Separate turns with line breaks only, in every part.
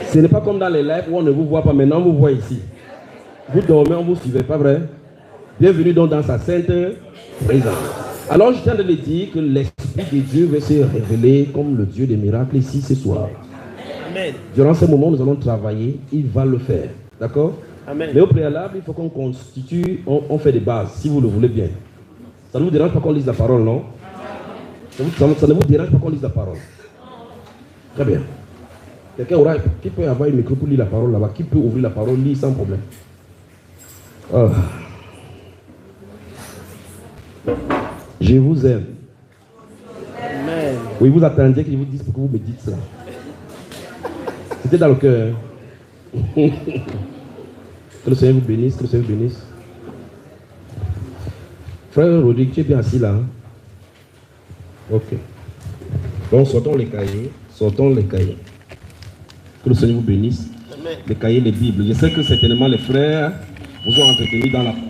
Ce n'est pas comme dans les lives où on ne vous voit pas, maintenant on vous voit ici. Vous dormez, on ne vous suivait, pas vrai? Bienvenue donc dans sa sainte présence. Alors je tiens de le dire que l'Esprit de Dieu veut se révéler comme le Dieu des miracles ici ce soir.
Amen.
Durant ce moment, nous allons travailler, il va le faire. D'accord?
Amen.
Mais au préalable, il faut qu'on constitue, on fait des bases, si vous le voulez bien. Ça ne vous dérange pas qu'on lise la parole, non? Ça ne vous dérange pas qu'on lise la parole? Très bien. Quelqu'un aura, qui peut avoir un micro pour lire la parole là-bas? Qui peut ouvrir la parole, lire sans problème? Je vous aime.
Amen.
Oui, vous attendiez que je vous dise pourquoi vous me dites ça. C'était dans le cœur. Que le Seigneur vous bénisse, que le Seigneur vous bénisse. Frère Rodrigue, tu es bien assis là. Hein? Ok. Donc, sortons les cahiers. Sortons les cahiers. Que le Seigneur vous bénisse.
Amen.
Les cahiers, les Bibles. Je sais que certainement les frères vous ont entretenu dans la parole.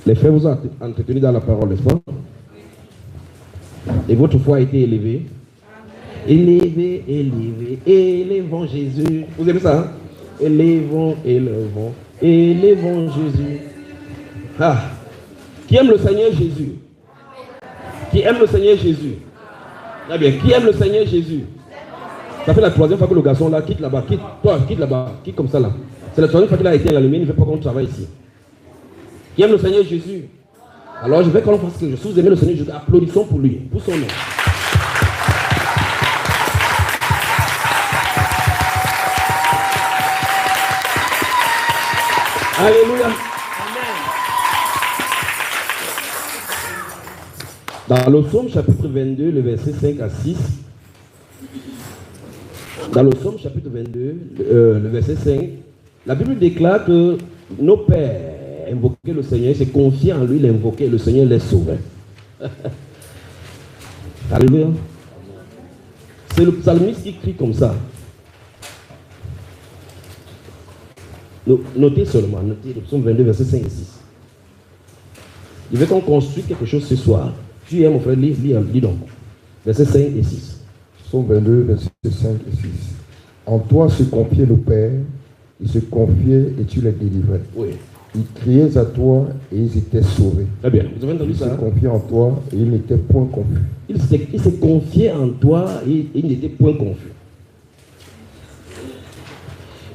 Les frères vous ont entretenu dans la parole, n'est-ce pas? Et votre foi a été élevée. Élevez, élevez, élevons Jésus. Vous aimez ça? Hein? Élevons, élevons, élevons Jésus. Ah. Qui aime le Seigneur Jésus? Qui aime le Seigneur Jésus? Très bien. Qui aime le Seigneur Jésus? Ça fait la troisième fois que le garçon là quitte là-bas. Quitte, toi, quitte là-bas. Quitte comme ça là. C'est la troisième fois qu'il a été à la lumière. Il ne fait pas qu'on travaille ici. Qui aime le Seigneur Jésus? Alors je vais qu'on fasse quelque chose. Si vous aimez le Seigneur Jésus, applaudissons pour lui, pour son nom. Alléluia. Dans le psaume chapitre 22, le verset 5 à 6. Dans le psaume chapitre 22, le verset 5, la Bible déclare que nos pères invoquaient le Seigneur, se confiaient en lui, l'invoquaient, le Seigneur les sauvait. Alléluia. C'est le psalmiste qui crie comme ça. Notez seulement, notez le psaume 22, verset 5 et 6. Il veut qu'on construise quelque chose ce soir. Tu es mon frère, lis donc. Verset 5 et 6.
Psaume 22, verset 5 et 6. En toi se confiait le Père, ils se confiaient et tu les délivrais.
Oui.
Ils criaient à toi et ils étaient sauvés.
Très bien. Vous avez entendu
Ils
ça?
se confiaient en toi et ils n'étaient point confus.
Il se confiait en toi et il n'était point confus.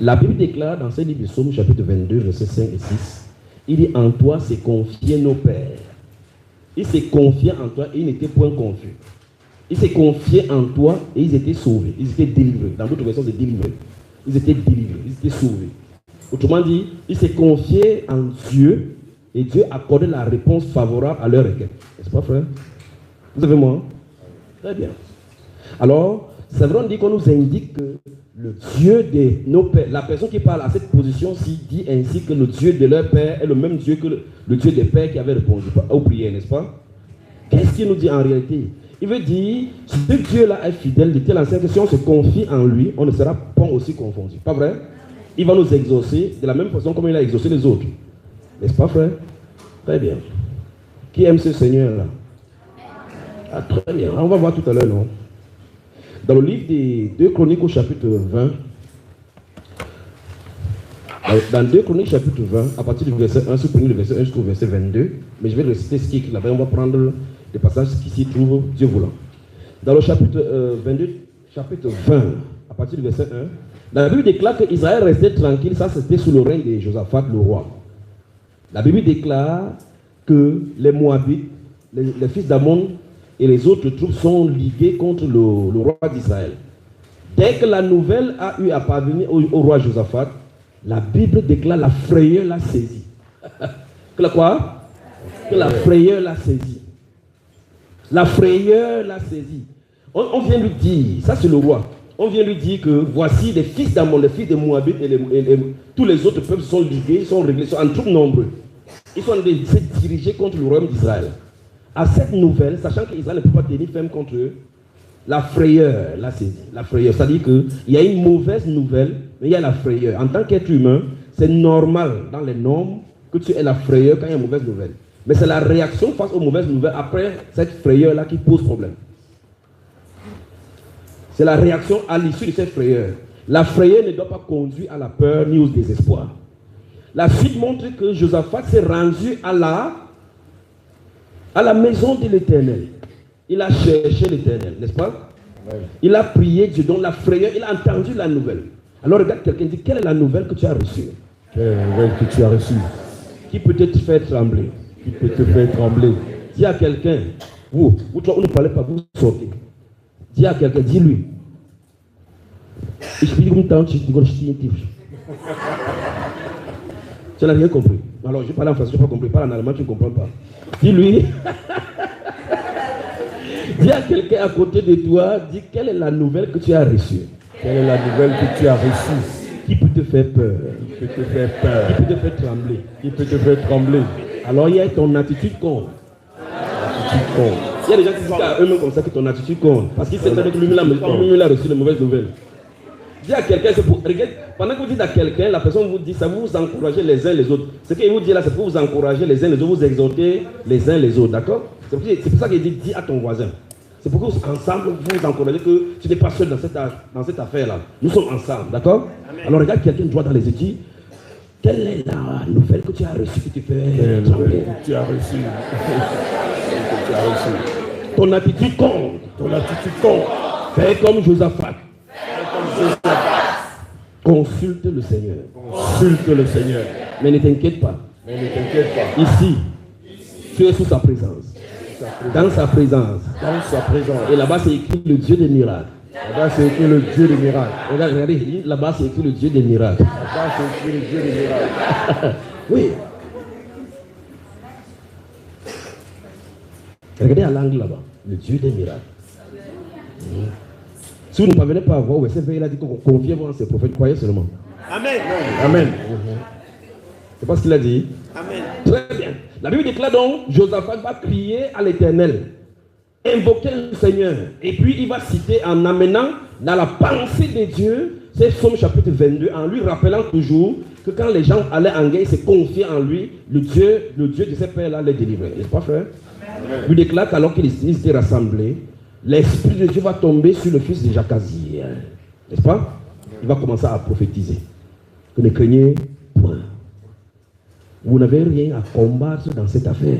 La Bible déclare dans ce livre de Psaume, chapitre 22, versets 5 et 6, il dit en toi se confiaient nos pères. Ils se confiaient en toi et ils n'étaient point confus. Ils se confiaient en toi et ils étaient sauvés. Ils étaient délivrés. Dans d'autres versions, c'est délivrés. Ils étaient délivrés. Ils étaient sauvés. Autrement dit, ils se confiaient en Dieu et Dieu accordait la réponse favorable à leur requête. N'est-ce pas, frère? Vous avez moi? Très bien. Alors, c'est vrai, on dit qu'on nous indique que le Dieu de nos pères, la personne qui parle à cette position-ci dit ainsi que le Dieu de leur père est le même Dieu que le Dieu des pères qui avait répondu aux prières, n'est-ce pas? Qu'est-ce qu'il nous dit en réalité? Il veut dire, ce Dieu-là est fidèle de telle enseigne que si on se confie en lui, on ne sera pas aussi confondu. Pas vrai? Il va nous exaucer de la même façon comme il a exaucé les autres. N'est-ce pas, frère? Très bien. Qui aime ce Seigneur-là? Ah, très bien. On va voir tout à l'heure, non? Dans le livre des 2 Chroniques au chapitre 20, dans 2 Chroniques chapitre 20, à partir du verset 1, si vous prenez le verset 1 jusqu'au verset 22, mais je vais réciter ce qui est écrit là-bas, on va prendre les passages qui s'y trouvent, Dieu voulant. Dans le chapitre 22, chapitre 20, à partir du verset 1, la Bible déclare qu'Israël restait tranquille, ça c'était sous le règne de Josaphat le roi. La Bible déclare que les Moabites, les fils d'Ammon et les autres troupes sont ligués contre le roi d'Israël. Dès que la nouvelle a eu à parvenir au roi Josaphat, la Bible déclare la frayeur l'a saisi. Que la quoi? Que la frayeur l'a saisi. La frayeur l'a saisi. On vient lui dire, ça c'est le roi, on vient lui dire que voici les fils d'Ammon, les fils de Moabit et tous les autres peuples sont ligués, ils sont réglés, ils sont en troupes nombreux. Ils sont en train de se diriger contre le royaume d'Israël. À cette nouvelle, sachant qu'Israël ne peut pas tenir ferme contre eux, la frayeur l'a saisi. La frayeur, c'est-à-dire qu'il y a une mauvaise nouvelle, mais il y a la frayeur. En tant qu'être humain, c'est normal dans les normes que tu aies la frayeur quand il y a une mauvaise nouvelle. Mais c'est la réaction face aux mauvaises nouvelles après cette frayeur-là qui pose problème. C'est la réaction à l'issue de cette frayeur. La frayeur ne doit pas conduire à la peur ni au désespoir. La suite montre que Josaphat s'est rendu à la maison de l'Éternel. Il a cherché l'Éternel, n'est-ce pas? Oui. Il a prié Dieu, donc la frayeur, il a entendu la nouvelle. Alors regarde quelqu'un, dit, quelle est la nouvelle que tu as reçue?
Quelle est la nouvelle que tu as reçue?
Qui peut te faire trembler?
Qui peut te faire trembler?
Dis à quelqu'un, vous toi, vous ne parlez pas, vous sortez. Dis à quelqu'un, dis-lui. Tu n'as rien compris. Alors je parle en français, tu n'as pas compris. Parle en allemand, tu ne comprends pas. Dis-lui. Dis à quelqu'un à côté de toi, dis quelle est la nouvelle que tu as reçue.
Quelle est la nouvelle que tu as reçue?
Qui peut te faire peur?
Qui peut te faire peur?
Qui peut te faire trembler?
Qui peut te faire trembler?
Alors il y a ton attitude compte. Il y a des gens qui disent à eux-mêmes comme ça que ton attitude compte. Parce qu'ils savent que lui-même a reçu de mauvaises nouvelles. Dis à quelqu'un, c'est pour. Regarde, pendant que vous dites à quelqu'un, la personne vous dit ça, vous vous encouragez les uns les autres. Ce qu'il vous dit là, c'est pour vous encourager les uns les autres, vous exhorter les uns les autres, d'accord? C'est pour ça qu'il dit, dis à ton voisin. C'est pour que ensemble, vous vous encouragez que tu n'es pas seul dans cette affaire-là. Nous sommes ensemble, d'accord? Alors regarde quelqu'un droit dans les yeux, dis, quelle est la nouvelle que tu as reçue que tu fais?
Tu as reçu.
Ton attitude compte.
Ton attitude compte.
Fais comme Josaphat. Consulte le Seigneur.
Consulte le Seigneur.
Mais ne t'inquiète pas.
Mais ne t'inquiète pas.
Ici, tu es sous sa présence. Dans sa présence.
Dans sa présence.
Et là-bas, c'est écrit le Dieu des miracles.
Là-bas, c'est écrit le Dieu des miracles.
Regardez, là-bas, c'est écrit le Dieu des miracles.
Là-bas, c'est écrit le Dieu des miracles.
Oui. Regardez à l'angle là-bas. Le Dieu des miracles. Si vous ne parvenez pas à voir, verset 20, il a dit qu'on confiez-vous en ses prophètes, croyez seulement.
Amen.
Amen. C'est pas ce qu'il a dit.
Amen.
Très bien. La Bible déclare donc, Josaphat va crier à l'Éternel, invoquer le Seigneur, et puis il va citer en amenant dans la pensée de Dieu, c'est Psaume chapitre 22, en lui rappelant toujours que quand les gens allaient en guerre, ils se confiaient en lui, le Dieu de ses pères là les délivrait. N'est-ce pas, frère? Il lui déclare qu'alors qu'ils étaient rassemblés, l'Esprit de Dieu va tomber sur le fils de Jakazi. N'est-ce pas? Il va commencer à prophétiser. Que ne craignez point. Vous n'avez rien à combattre dans cette affaire.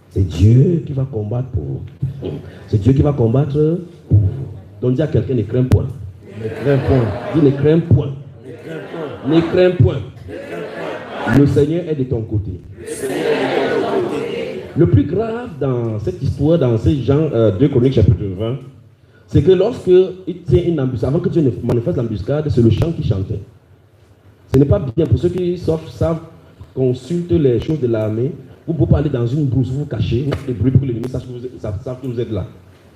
C'est Dieu qui va combattre pour vous. C'est Dieu qui va combattre pour vous. Donc dis à quelqu'un, ne crains point.
Ne crains point.
Dis ne crains point. Ne crains point. Le Seigneur est de ton côté. Le plus grave dans cette histoire, dans ces gens 2 Chroniques chapitre 20, c'est que lorsque il tient une embuscade, avant que Dieu ne manifeste l'embuscade, c'est le chant qui chantait. Ce n'est pas bien pour ceux qui savent consulter les choses de l'armée. Vous pouvez pas aller dans une brousse, vous cachez, vous faites des bruits pour que l'ennemi sache que vous êtes là.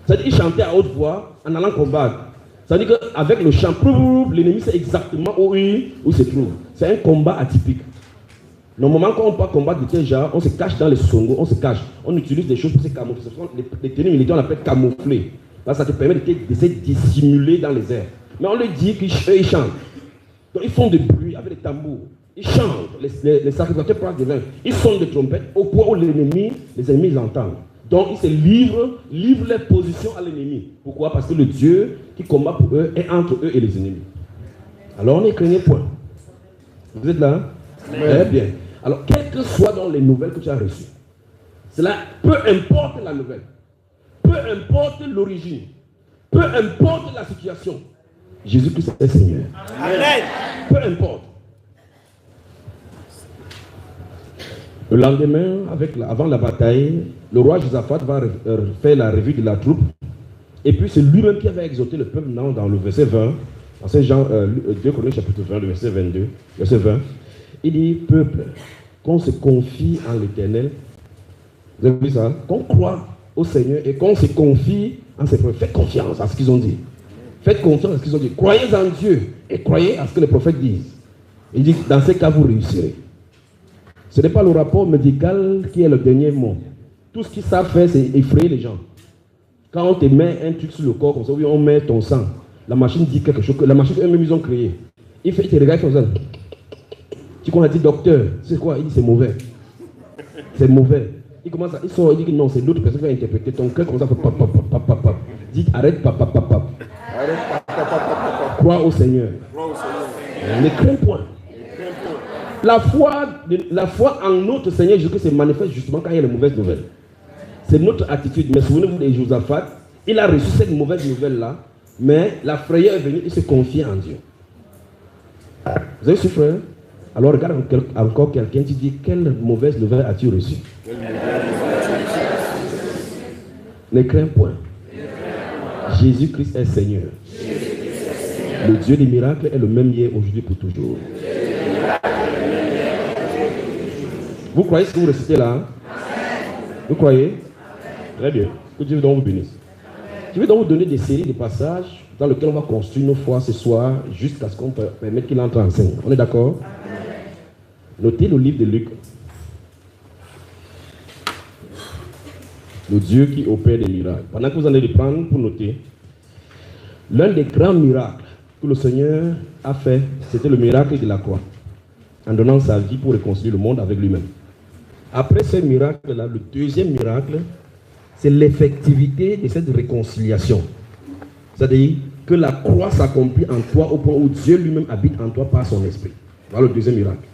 C'est-à-dire qu'il chantait à haute voix en allant combattre. C'est-à-dire qu'avec le chant, l'ennemi sait exactement où il se trouve. C'est un combat atypique. Normalement, quand on part combattre de tel genre, on se cache dans les songos, on se cache. On utilise des choses pour se camoufler. Les tenues militaires, on appelle camoufler. Là, ça te permet de dissimuler dans les airs. Mais on leur dit qu'ils chantent. Donc, ils font des bruits avec des tambours. Ils chantent. Les sacrificateurs prennent des vins. Ils sonnent des trompettes au point où les ennemis l'entendent. Donc, ils se livrent leur position à l'ennemi. Pourquoi? Parce que le Dieu qui combat pour eux est entre eux et les ennemis. Alors, on ne craignez point. Vous êtes là? Très bien. Alors, quelles que soient donc les nouvelles que tu as reçues, cela, peu importe la nouvelle, peu importe l'origine, peu importe la situation, Jésus-Christ est Seigneur.
Amen.
Peu importe. Le lendemain, avant la bataille, le roi Josaphat va faire la revue de la troupe. Et puis c'est lui-même qui avait exhorté le peuple dans le verset 20, dans Saint Jean 2 Chroniques chapitre 20, le verset 22, verset 20. Il dit, peuple, qu'on se confie en l'Éternel. Vous avez vu ça? Qu'on croit au Seigneur et qu'on se confie en ses prophètes. Faites confiance à ce qu'ils ont dit. Faites confiance à ce qu'ils ont dit. Croyez en Dieu et croyez à ce que les prophètes disent. Il dit, dans ces cas, vous réussirez. Ce n'est pas le rapport médical qui est le dernier mot. Tout ce qu'ils savent faire, c'est effrayer les gens. Quand on te met un truc sur le corps, comme ça, oui, on met ton sang. La machine dit quelque chose que la machine eux-mêmes ils ont créé. Il te regarde comme ça. Tu qu'on a dit docteur, c'est quoi? Il dit c'est mauvais. C'est mauvais. Il commence à, il dit que non, c'est l'autre personne qui va interpréter. Ton cœur commence à faire pap. Dites arrête papa. Crois au Seigneur. Ne crains point. La foi en notre Seigneur Jésus-Christ se manifeste justement quand il y a les mauvaises nouvelles. C'est notre attitude. Mais souvenez-vous de Josaphat, il a reçu cette mauvaise nouvelle-là, mais la frayeur est venue, il se confiait en Dieu. Vous avez su, frère? Alors regarde encore quelqu'un, tu dis, quelle mauvaise nouvelle as-tu reçue? Ne crains point. Jésus-Christ est Seigneur. Le Dieu des miracles est le même hier, aujourd'hui, pour toujours. Vous croyez ce que vous récitez là? Vous croyez? Très bien. Que Dieu donc vous bénisse. Je vais donc vous donner des séries de passages dans lesquels on va construire nos foi ce soir jusqu'à ce qu'on permette qu'il entre en scène. On est d'accord? Notez le livre de Luc. Le Dieu qui opère des miracles. Pendant que vous allez les prendre pour noter, l'un des grands miracles que le Seigneur a fait, c'était le miracle de la croix, en donnant sa vie pour réconcilier le monde avec lui-même. Après ce miracle-là, le deuxième miracle, c'est l'effectivité de cette réconciliation. C'est-à-dire que la croix s'accomplit en toi au point où Dieu lui-même habite en toi par son esprit. Voilà le deuxième miracle.